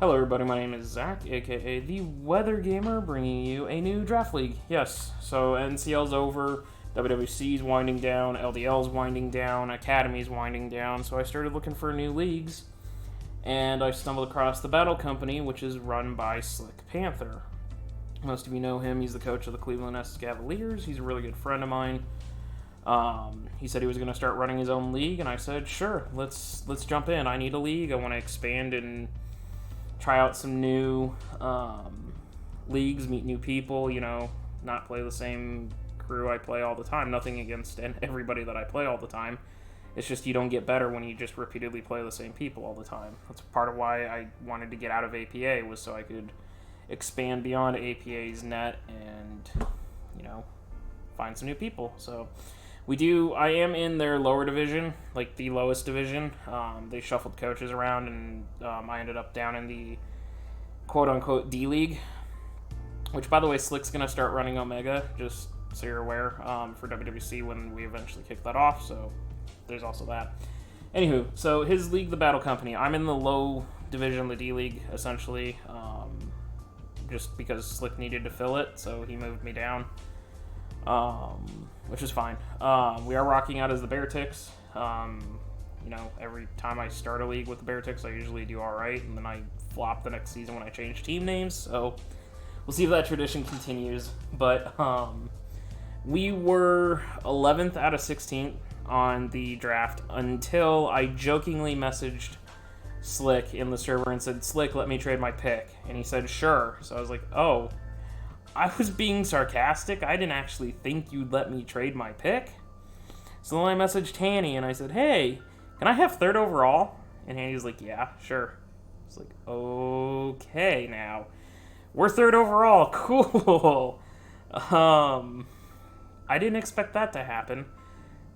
Hello everybody, my name is Zach, aka the Weather Gamer, bringing you a new draft league. Yes, so NCL's over, WWC's winding down, LDL's winding down, Academy's winding down, so I started looking for new leagues, and I stumbled across the Battle Company, which is run by Slick Panther. Most of you know him, he's the coach of the Cleveland Cavaliers, he's a really good friend of mine. He said he was going to start running his own league, and I said, sure, let's jump in. I need a league, I want to expand and try out some new leagues, meet new people, not play the same crew I play all the time. Nothing against everybody that I play all the time. It's just you don't get better when you just repeatedly play the same people all the time. That's part of why I wanted to get out of APA, was so I could expand beyond APA's net and, find some new people. So I am in their lower division, like the lowest division. They shuffled coaches around, and I ended up down in the quote-unquote D League, which, by the way, Slick's going to start running Omega, just so you're aware, for WWC when we eventually kick that off, so there's also that. Anywho, so his league, the Battle Company, I'm in the low division, the D League, essentially, just because Slick needed to fill it, so he moved me down. Which is fine. We are rocking out as the Beartics. Every time I start a league with the Beartics, I usually do alright, and then I flop the next season when I change team names, so we'll see if that tradition continues. But we were 11th out of 16th on the draft until I jokingly messaged Slick in the server and said, Slick, let me trade my pick. And he said, sure. So I was like, oh, I was being sarcastic. I didn't actually think you'd let me trade my pick. So then I messaged Hanny and I said, hey, can I have third overall? And Hanny was like, yeah, sure. It's like, okay, now. We're third overall. Cool. I didn't expect that to happen,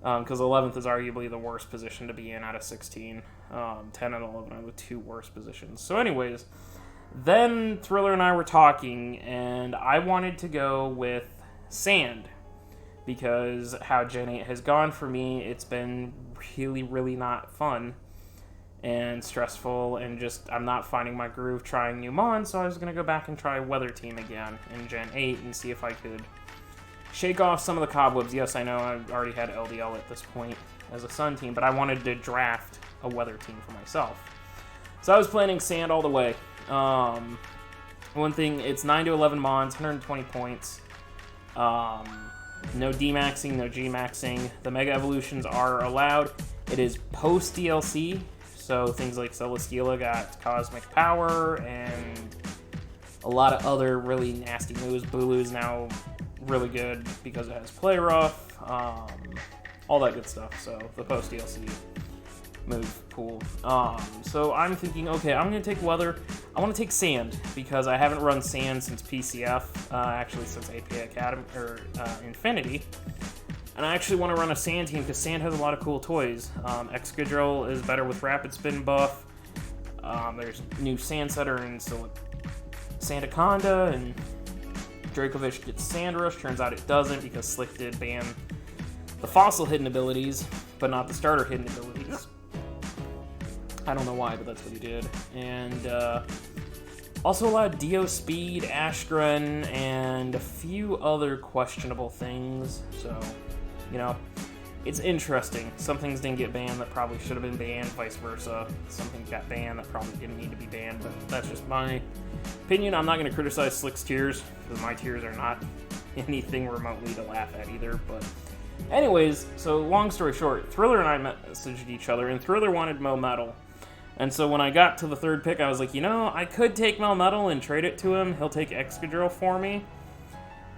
because 11th is arguably the worst position to be in out of 16. 10 and 11 are the two worst positions. So anyways, then Thriller and I were talking, and I wanted to go with Sand, because how Gen 8 has gone for me, it's been really, really not fun and stressful, and just I'm not finding my groove trying new mons, so I was going to go back and try Weather Team again in Gen 8 and see if I could shake off some of the cobwebs. Yes, I know I already had LDL at this point as a Sun team, but I wanted to draft a Weather Team for myself. So I was planning Sand all the way. One thing, it's 9 to 11 mons, 120 points. No D-maxing, no G-maxing. The Mega Evolutions are allowed. It is post-DLC, so things like Celesteela got Cosmic Power, and a lot of other really nasty moves. Bulu's now really good because it has Play Rough, all that good stuff, so the post-DLC move pool. So I'm thinking, okay, I'm going to take Weather. I want to take Sand, because I haven't run Sand since PCF, actually since APA Academy, or Infinity. And I actually want to run a Sand team, because Sand has a lot of cool toys. Excadrill is better with Rapid Spin buff. There's new Sand Setter and Sandaconda, and Dracovish gets Sand Rush. Turns out it doesn't, because Slick did ban the fossil hidden abilities, but not the starter hidden abilities. I don't know why, but that's what he did. And also allowed Dio Speed, Ashgren, and a few other questionable things. So, it's interesting. Some things didn't get banned that probably should have been banned, vice versa. Some things got banned that probably didn't need to be banned, but that's just my opinion. I'm not going to criticize Slick's tiers, because my tiers are not anything remotely to laugh at either, but anyways, so long story short, Thriller and I messaged each other, and Thriller wanted Melmetal. And so when I got to the third pick, I was like, I could take Melmetal and trade it to him. He'll take Excadrill for me.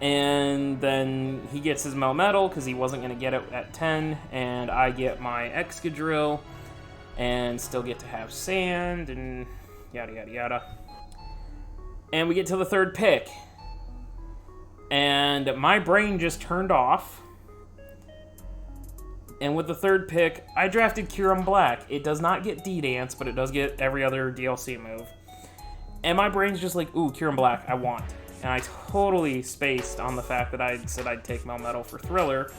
And then he gets his Melmetal, because he wasn't going to get it at 10, and I get my Excadrill, and still get to have Sand, and yada, yada, yada. And we get to the third pick. And my brain just turned off. And with the third pick, I drafted Kyurem Black. It does not get D-Dance, but it does get every other DLC move. And my brain's just like, ooh, Kyurem Black, I want. And I totally spaced on the fact that I said I'd take Melmetal for Thriller.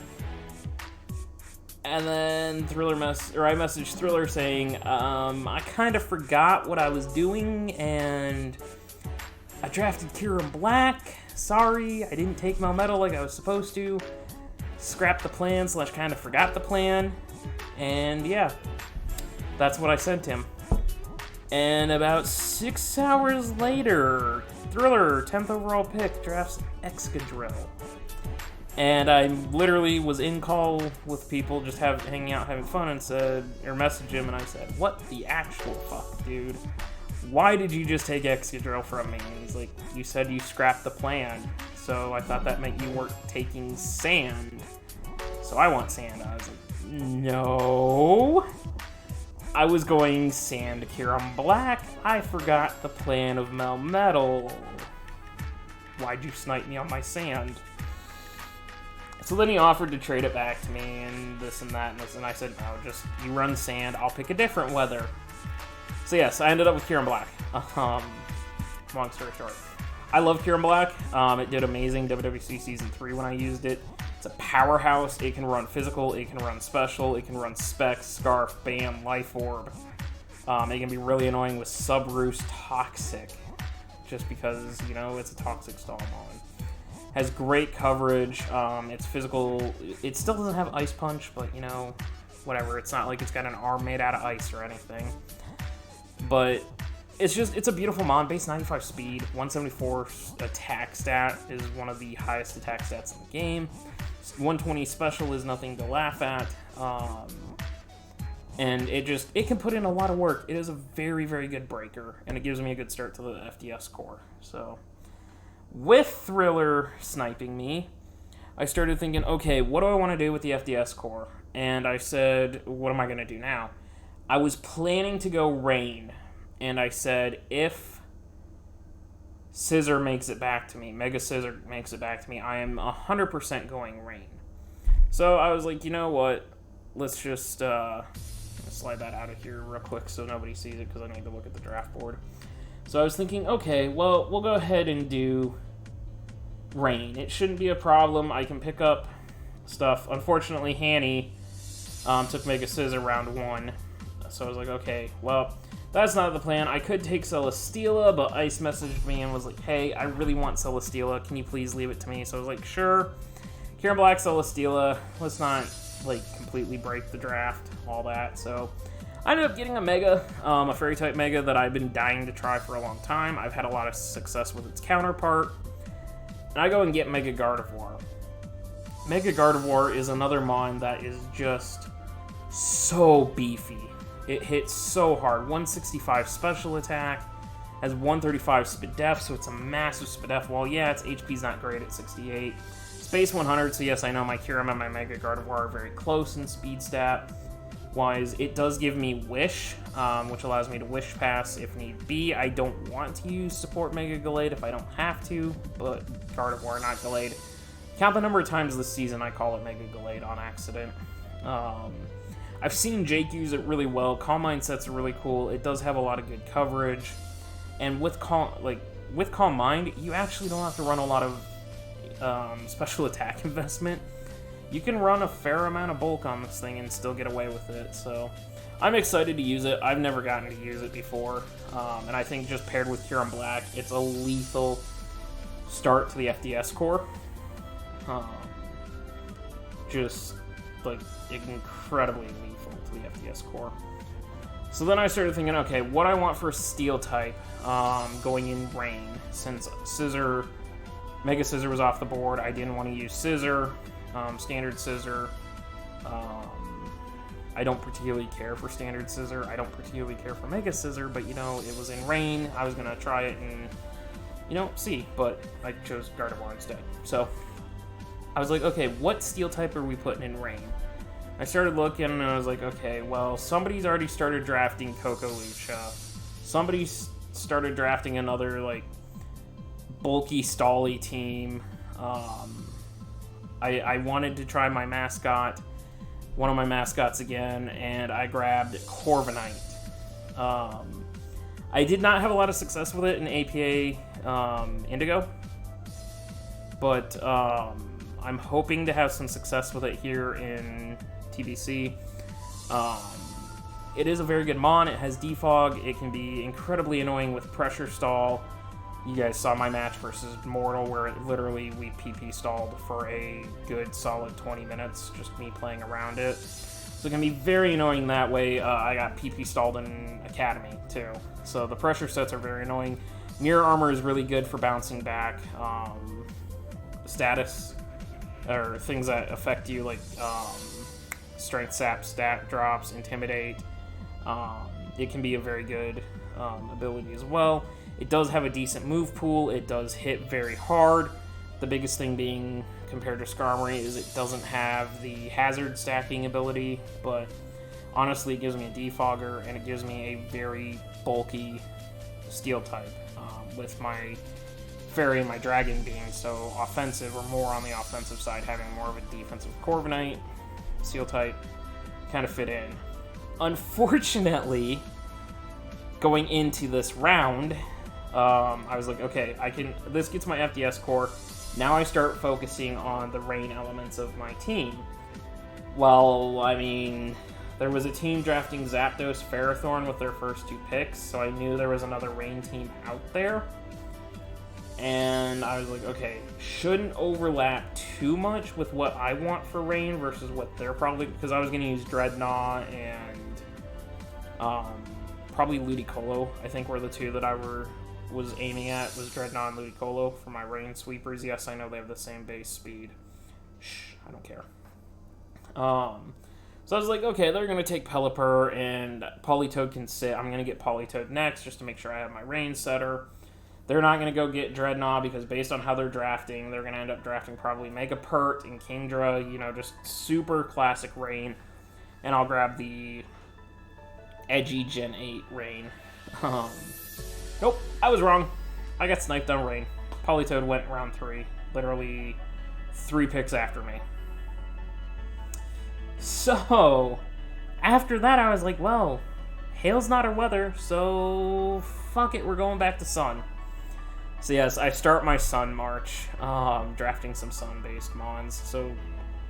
And then I messaged Thriller saying, I kind of forgot what I was doing, and I drafted Kieran Black. Sorry, I didn't take Melmetal like I was supposed to. Scrapped the plan / kind of forgot the plan. And yeah, that's what I sent him. And about 6 hours later, Thriller, 10th overall pick, drafts Excadrill. And I literally was in call with people, just hanging out, having fun, and messaged him, and I said, what the actual fuck, dude? Why did you just take Excadrill from me? And he's like, you said you scrapped the plan, so I thought that meant you weren't taking Sand. So I want Sand. I was like, no. I was going Sand Kieran Black. I forgot the plan of Melmetal. Why'd you snipe me on my Sand? So then he offered to trade it back to me and this and that and this, and I said, no, just you run Sand, I'll pick a different weather. So yes, I ended up with Kieran Black. Long story short. I love Kieran Black. It did amazing WWC Season 3 when I used it. It's a powerhouse. It can run physical, it can run special, it can run Specs, Scarf, Bam, Life Orb. It can be really annoying with Subroost Toxic, just because, you know, it's a Toxic Stalmon. Has great coverage. It's physical. It still doesn't have Ice Punch, but, you know, whatever. It's not like it's got an arm made out of ice or anything. But it's a beautiful mon. Base 95 speed, 174 attack stat is one of the highest attack stats in the game. 120 special is nothing to laugh at. And it can put in a lot of work. It is a very, very good breaker, and it gives me a good start to the FDS core. So with Thriller sniping me, I started thinking, okay, what do I want to do with the FDS core? And I said, what am I going to do now? I was planning to go Rain, and I said, if Scissor makes it back to me, Mega Scissor makes it back to me, I am 100% going Rain. So I was like, you know what? Let's just slide that out of here real quick so nobody sees it, because I need to look at the draft board. So I was thinking, okay, well, we'll go ahead and do Rain. It shouldn't be a problem. I can pick up stuff. Unfortunately, Hanny took Mega Scissor round 1. So I was like, okay, well, that's not the plan. I could take Celesteela, but Ice messaged me and was like, hey, I really want Celesteela. Can you please leave it to me? So I was like, sure. Kieran Black, Celesteela. Let's not, like, completely break the draft, all that. So I ended up getting a Mega, a Fairy-type Mega that I've been dying to try for a long time. I've had a lot of success with its counterpart. And I go and get Mega Gardevoir. Mega Gardevoir is another mon that is just so beefy. It hits so hard. 165 special attack, has 135 Spadef, so it's a massive Spadef. Well, yeah, its HP's not great at 68. Space 100, so yes, I know my Kyurem and my Mega Gardevoir are very close in speed stat. Wise, it does give me Wish, which allows me to Wish Pass if need be. I don't want to use Support Mega Gallade if I don't have to, but Gardevoir, not Gallade. Count the number of times this season I call it Mega Gallade on accident. I've seen Jake use it really well. Calm Mindset's really cool. It does have a lot of good coverage. And with Calm Mind, you actually don't have to run a lot of special attack investment. You can run a fair amount of bulk on this thing and still get away with it, so I'm excited to use it. I've never gotten to use it before, and I think just paired with Kieran Black, it's a lethal start to the FDS core. Just, like, incredibly lethal to the FDS core. So then I started thinking, okay, what I want for Steel type going in Rain, since Mega Scissor was off the board, I didn't want to use Scissor. Standard Scissor. I don't particularly care for Standard Scissor. I don't particularly care for Mega Scissor, but, you know, it was in Rain. I was going to try it and, you know, see, but I chose Gardevoir instead. So I was like, okay, what Steel type are we putting in Rain? I started looking and I was like, okay, well, somebody's already started drafting Coco Lucha. Somebody started drafting another, like, bulky, stally team. I wanted to try my mascot, one of my mascots again, and I grabbed Corviknight. I did not have a lot of success with it in APA Indigo, but I'm hoping to have some success with it here in TBC. It is a very good mon. It has defog. It can be incredibly annoying with pressure stall. You guys saw my match versus Mortal where literally we PP stalled for a good solid 20 minutes, just me playing around it. So it can be very annoying that way. I got PP stalled in Academy too. So the pressure sets are very annoying. Mirror Armor is really good for bouncing back. Status, or things that affect you, like Strength Sap, Stat Drops, Intimidate. It can be a very good ability as well. It does have a decent move pool. It does hit very hard. The biggest thing being, compared to Skarmory, is it doesn't have the hazard stacking ability, but honestly it gives me a defogger, and it gives me a very bulky steel type, with my fairy and my dragon being so offensive, or more on the offensive side, having more of a defensive Corviknight, steel type, kind of fit in. Unfortunately, going into this round, I was like, okay, this gets my FDS core. Now I start focusing on the rain elements of my team. Well, I mean, there was a team drafting Zapdos, Ferrothorn with their first 2 picks, so I knew there was another rain team out there. And I was like, okay, shouldn't overlap too much with what I want for rain versus what they're probably, because I was going to use Dreadnought and probably Ludicolo, I think were the 2 that I was aiming at, was Dreadnought and Ludicolo for my rain sweepers. Yes, I know they have the same base speed. Shh, I don't care. So I was like, okay, they're going to take Pelipper, and Politoed can sit. I'm going to get Politoed next just to make sure I have my rain setter. They're not going to go get Dreadnought because based on how they're drafting, they're going to end up drafting probably Megapert and Kingdra, you know, just super classic rain. And I'll grab the edgy Gen 8 rain. Nope, I was wrong. I got sniped on rain. Politoed went round 3, literally 3 picks after me. So, after that I was like, well, hail's not our weather, so fuck it, we're going back to sun. So yes, I start my sun march, drafting some sun-based mons, so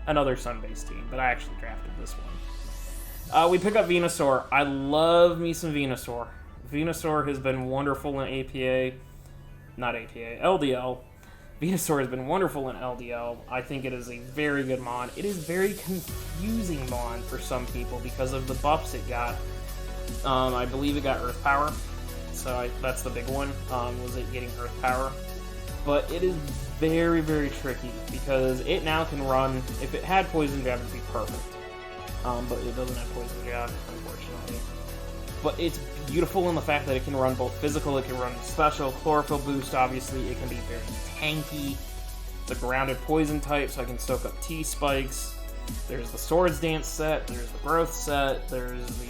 another sun-based team, but I actually drafted this one. We pick up Venusaur. I love me some Venusaur. Venusaur has been wonderful in LDL. Venusaur has been wonderful in LDL. I think it is a very good mon. It is very confusing mon for some people because of the buffs it got. I believe it got Earth Power, so that's the big one, was it getting Earth Power. But it is very, very tricky because it now can run, if it had Poison Jab, it'd be perfect. But it doesn't have Poison Jab, unfortunately. But it's beautiful in the fact that it can run both physical, it can run special, chlorophyll boost, obviously, it can be very tanky. It's a grounded poison type, so I can soak up T-Spikes. There's the Swords Dance set, there's the Growth set, there's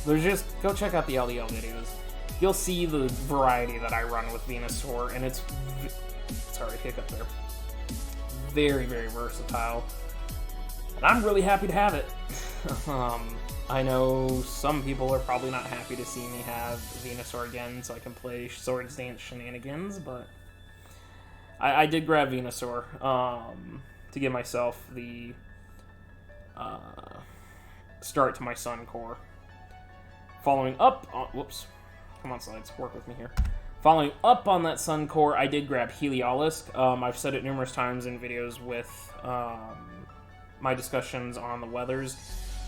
just, go check out the LDL videos. You'll see the variety that I run with Venusaur, and it's, sorry, hiccup there, very, very versatile. And I'm really happy to have it. I know some people are probably not happy to see me have Venusaur again so I can play Swords Dance shenanigans, but I did grab Venusaur to give myself the start to my Sun Core. Following up on, whoops, come on slides, work with me here. Following up on that Sun Core, I did grab Heliolisk. I've said it numerous times in videos with my discussions on the weathers.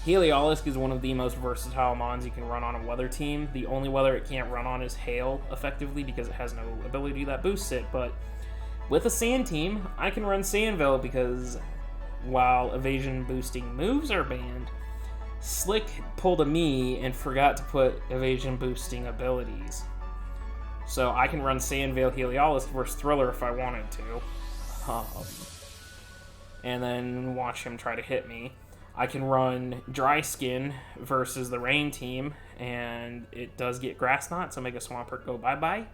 Heliolisk is one of the most versatile mons you can run on a weather team. The only weather it can't run on is hail, effectively, because it has no ability that boosts it. But with a sand team, I can run Sandville because while evasion boosting moves are banned, Slick pulled a me and forgot to put evasion boosting abilities. So I can run Sandvale Heliolisk versus Thriller if I wanted to. And then watch him try to hit me. I can run Dry Skin versus the Rain team, and it does get Grass Knot, so make a Swampert go bye-bye.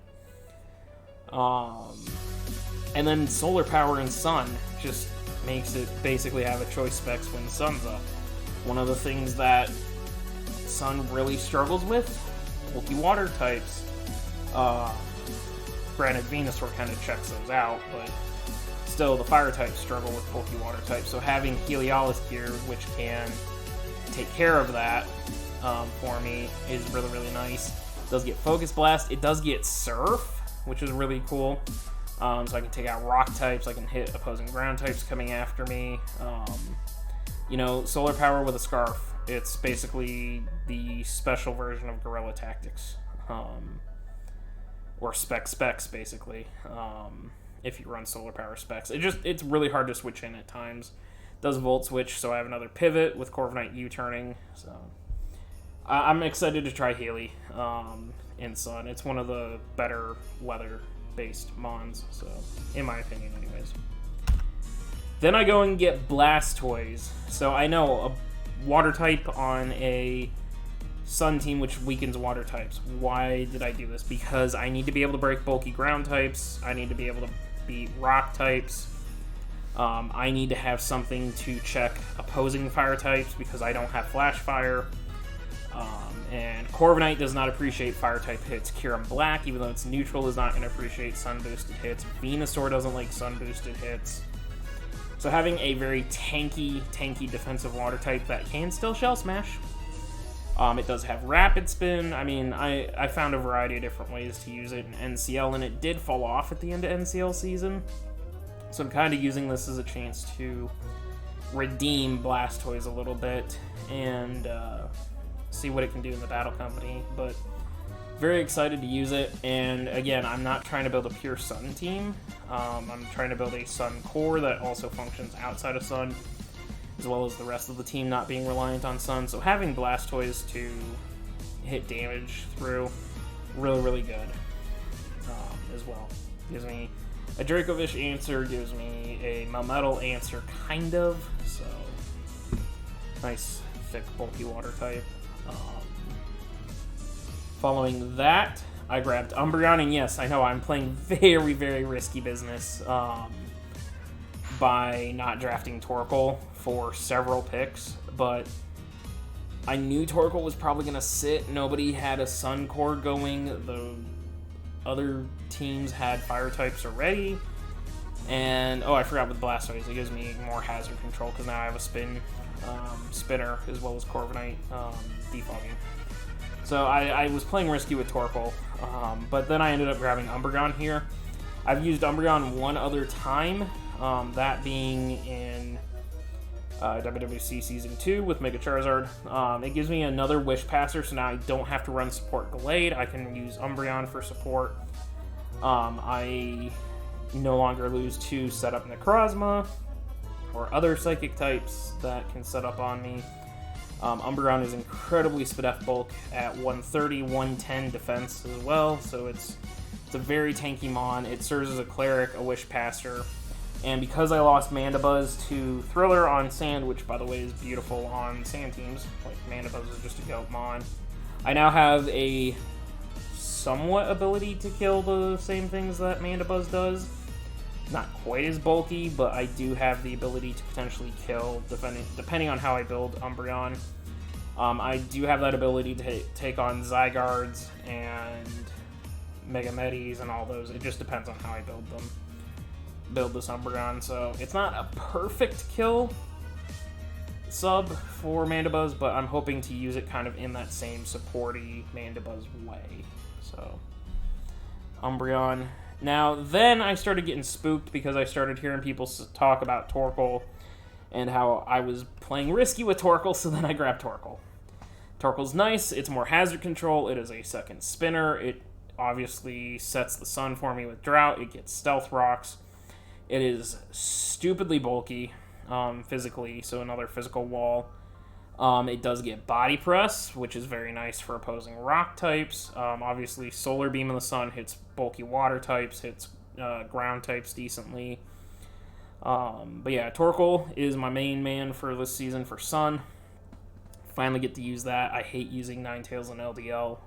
And then Solar Power and Sun just makes it basically have a choice specs when the sun's up. One of the things that Sun really struggles with, bulky water types. Granted, Venusaur kind of checks those out, but still, the fire types struggle with bulky water types, so having Heliolisk here, which can take care of that for me, is really, really nice. It does get Focus Blast. It does get Surf, which is really cool. So I can take out rock types. I can hit opposing ground types coming after me. Solar Power with a Scarf. It's basically the special version of Guerrilla Tactics. Or Specs, basically. If you run Solar Power Specs. It's really hard to switch in at times. It does Volt Switch, so I have another pivot with Corviknight U-turning. So I'm excited to try Healy in Sun. It's one of the better weather-based mons, so in my opinion anyways. Then I go and get Blastoise. So I know a water type on a Sun team which weakens water types. Why did I do this? Because I need to be able to break bulky ground types. I need to be able to beat rock types. I need to have something to check opposing fire types because I don't have Flash Fire. And Corviknight does not appreciate fire type hits. Kyurem Black, even though it's neutral, does not appreciate sun boosted hits. Venusaur doesn't like sun boosted hits. So having a very tanky defensive water type that can still Shell Smash. It does have Rapid Spin. I mean, I found a variety of different ways to use it in NCL, and it did fall off at the end of NCL season. So I'm kind of using this as a chance to redeem Blastoise a little bit and see what it can do in the Battle Company. But very excited to use it. And again, I'm not trying to build a pure Sun team. I'm trying to build a Sun core that also functions outside of Sun, as well as the rest of the team not being reliant on Sun. So having Blastoise to hit damage through, really, really good as well. Gives me a Dracovish answer, gives me a Melmetal answer, kind of. So, nice, thick, bulky water type. Following that, I grabbed Umbreon, and yes, I know I'm playing very, very risky business by not drafting Torkoal for several picks, but I knew Torkoal was probably going to sit. Nobody had a Sun core going. The other teams had fire types already. And, I forgot with Blastoise, it gives me more hazard control because now I have a spinner as well as Corviknight defogging. So I was playing risky with Torkoal, but then I ended up grabbing Umbreon here. I've used Umbreon one other time, that being in WWC Season 2 with Mega Charizard. It gives me another Wish Passer, so now I don't have to run Support Glade. I can use Umbreon for support. I no longer lose to set up Necrozma or other Psychic types that can set up on me. Umbreon is incredibly Spadef bulk at 130, 110 defense as well, so it's a very tanky mon. It serves as a Cleric, a Wish Passer, and because I lost Mandibuzz to Thriller on Sand, which by the way is beautiful on Sand teams, like Mandibuzz is just a goat mon, I now have a somewhat ability to kill the same things that Mandibuzz does. Not quite as bulky, but I do have the ability to potentially kill, depending on how I build Umbreon. I do have that ability to take on Zygardes and Megamedis and all those. It just depends on how I build this Umbreon. So it's not a perfect kill sub for Mandibuzz, but I'm hoping to use it kind of in that same supporty Mandibuzz way. So Umbreon. Now, then I started getting spooked because I started hearing people talk about Torkoal and how I was playing risky with Torkoal, so then I grabbed Torkoal. Torkoal's nice, it's more hazard control, it is a second spinner, it obviously sets the sun for me with Drought, it gets Stealth Rocks, it is stupidly bulky physically, so another physical wall. It does get Body Press, which is very nice for opposing rock types. Obviously, Solar Beam in the Sun hits bulky water types, hits ground types decently. But yeah, Torkoal is my main man for this season for Sun. Finally get to use that. I hate using Ninetales and LDL.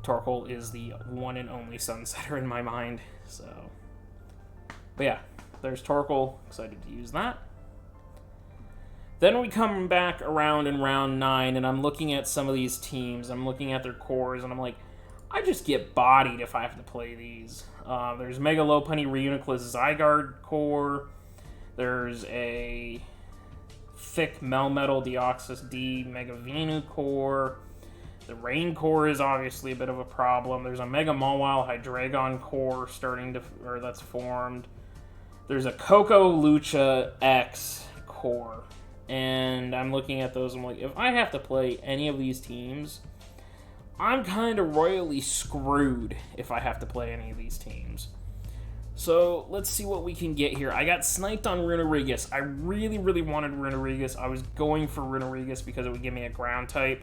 Torkoal is the one and only Sunsetter in my mind. So, but yeah, there's Torkoal. Excited to use that. Then we come back around in round 9, and I'm looking at some of these teams. I'm looking at their cores, and I'm like, I just get bodied if I have to play these. There's Mega Lopunny Reuniclus Zygarde Core. There's a thick Melmetal Deoxys D Mega Venu Core. The Rain Core is obviously a bit of a problem. There's a Mega Mawile Hydreigon Core that's formed. There's a Coco Lucha X Core. And I'm looking at those, I'm like, if I have to play any of these teams, I'm kind of royally screwed if I have to play any of these teams. So, let's see what we can get here. I got sniped on Runerigus. I really, really wanted Runerigus. I was going for Runerigus because it would give me a ground type,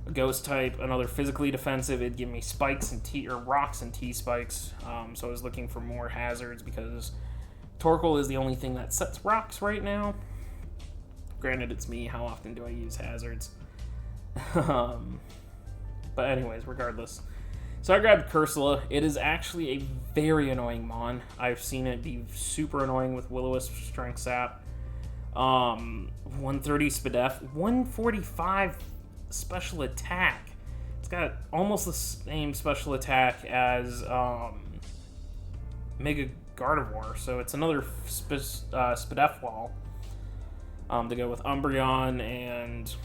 a ghost type, another physically defensive. It'd give me spikes and rocks and T-spikes. So I was looking for more hazards because Torkoal is the only thing that sets rocks right now. Granted, it's me. How often do I use hazards? But anyways, regardless. So I grabbed Cursula. It is actually a very annoying Mon. I've seen it be super annoying with Will-O-Wisp, Strength Sap. 130 Spadef. 145 special attack. It's got almost the same special attack as Mega Gardevoir. So it's another Spadef wall. To go with Umbreon and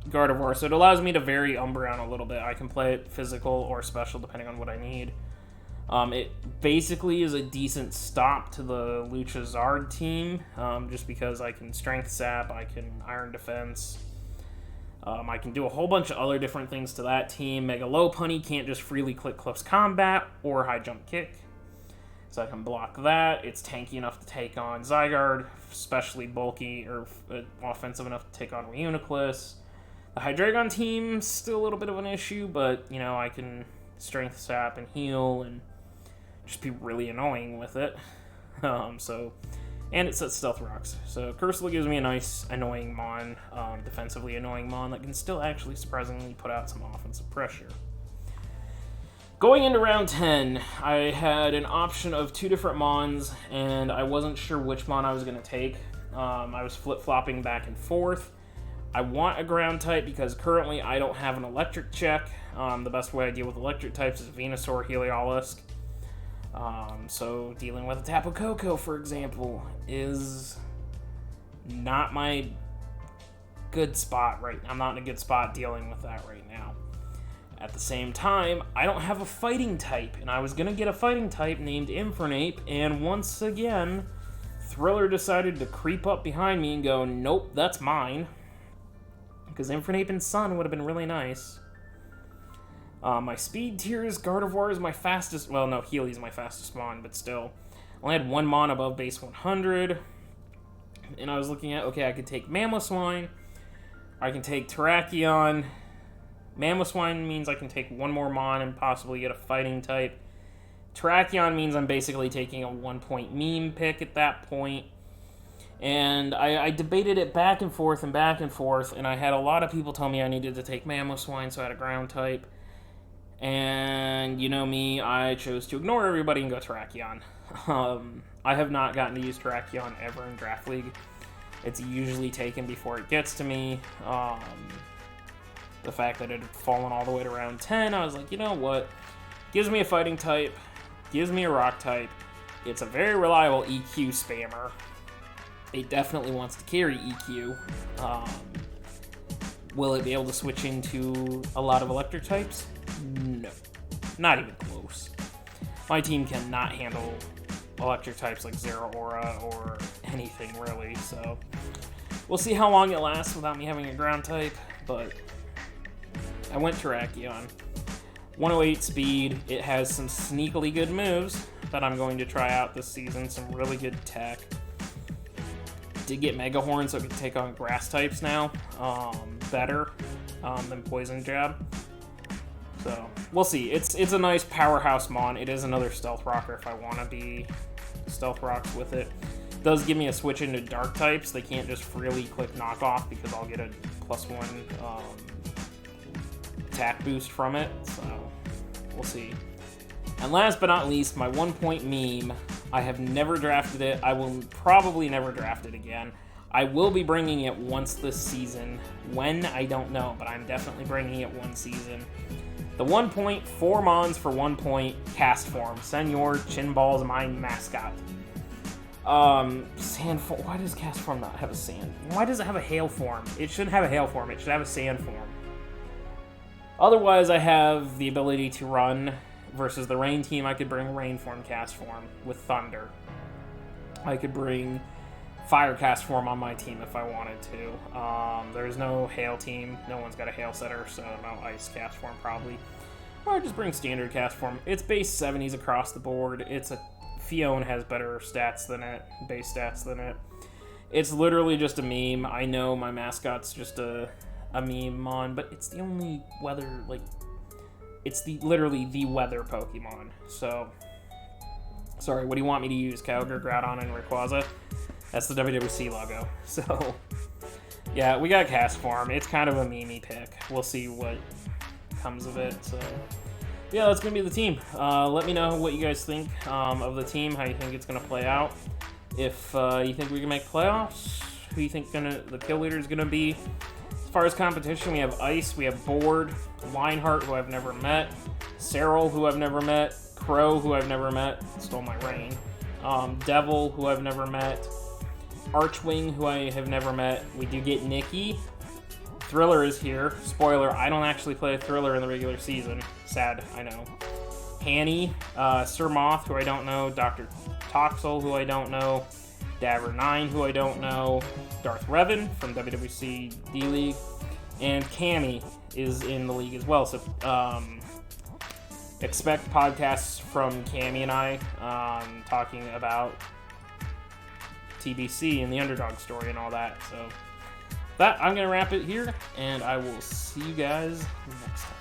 Gardevoir. So it allows me to vary Umbreon a little bit. I can play it physical or special depending on what I need. It basically is a decent stop to the Lucharizard team, just because I can Strength Sap, I can Iron Defense, I can do a whole bunch of other different things to that team. Mega Lopunny can't just freely click Close Combat or High Jump Kick. So I can block that. It's tanky enough to take on Zygarde, especially bulky or offensive enough to take on Reuniclus. The Hydreigon team's still a little bit of an issue, but, you know, I can Strength Sap and heal and just be really annoying with it. And it sets Stealth Rocks. So Cursula gives me a nice, annoying Mon, defensively annoying Mon that can still actually surprisingly put out some offensive pressure. Going into round 10, I had an option of two different Mons, and I wasn't sure which Mon I was going to take. I was flip-flopping back and forth. I want a ground type because currently I don't have an electric check. The best way I deal with electric types is Venusaur, Heliolisk. So dealing with a Tapu Koko, for example, is not my good spot right now. I'm not in a good spot dealing with that right now. At the same time, I don't have a fighting type, and I was going to get a fighting type named Infernape, and once again, Thriller decided to creep up behind me and go, nope, that's mine. Because Infernape and Sun would have been really nice. My speed tiers, Gardevoir is my fastest, well, no, Healy's my fastest Mon, but still. I only had one Mon above base 100, and I was looking at, okay, I could take Mamoswine, I can take Terrakion. Mamoswine means I can take one more Mon and possibly get a fighting type. Terrakion means I'm basically taking a 1-point meme pick at that point. And I debated it back and forth, and I had a lot of people tell me I needed to take Mamoswine, so I had a ground type. And, you know me, I chose to ignore everybody and go Terrakion. I have not gotten to use Terrakion ever in Draft League. It's usually taken before it gets to me. The fact that it had fallen all the way to round 10, I was like, you know what? Gives me a fighting type, gives me a rock type. It's a very reliable EQ spammer. It definitely wants to carry EQ. Will it be able to switch into a lot of electric types? No. Not even close. My team cannot handle electric types like Zeraora or anything really, so we'll see how long it lasts without me having a ground type, but I went Terrakion. 108 speed. It has some sneakily good moves that I'm going to try out this season. Some really good tech. Did get Mega Horn, so it can take on grass types now. Better than Poison Jab. So, we'll see. It's a nice powerhouse Mon. It is another Stealth Rocker if I want to be Stealth Rocks with it. It does give me a switch into Dark types. They can't just freely click Knockoff because I'll get a +1 attack boost from it. So, we'll see. And last but not least, my 1-point meme. I have never drafted it. I will probably never draft it again. I will be bringing it once this season. When, I don't know, but I'm definitely bringing it one season. The 1 point, 4 mons for 1 point, cast form. Senor Chinball's my mascot. Sand form. Why does cast form not have a sand? Why does it have a hail form? It shouldn't have a hail form. It should have a sand form. Otherwise, I have the ability to run versus the rain team. I could bring rain form cast form with thunder. I could bring fire cast form on my team if I wanted to. There's no hail team. No one's got a hail setter, so no ice cast form probably. Or I just bring standard cast form. It's base 70s across the board. Fiona has better stats than it, base stats than it. It's literally just a meme. I know my mascot's just a meme mon, but it's the only weather, like, it's literally the weather Pokemon. So, sorry, what do you want me to use? Kyogre, Groudon, and Rayquaza? That's the WWC logo. So, yeah, we got cast form. It's kind of a meme pick. We'll see what comes of it, so... Yeah, that's going to be the team. Let me know what you guys think of the team, how you think it's going to play out. If you think we can make playoffs, who you think the kill leader is going to be. As far as competition, we have Ice, we have Board, Lionheart, who I've never met, Serral, who I've never met, Crow, who I've never met, stole my rain, Devil, who I've never met, Archwing, who I have never met. We do get Nikki. Thriller is here. Spoiler, I don't actually play a Thriller in the regular season. Sad, I know. Hanny, Sir Moth, who I don't know, Dr. Toxel, who I don't know, Daver9, who I don't know, Darth Revan from WWC D-League, and Cammy is in the league as well. So expect podcasts from Cammy and I talking about TBC and the underdog story and all that. So I'm going to wrap it here, and I will see you guys next time.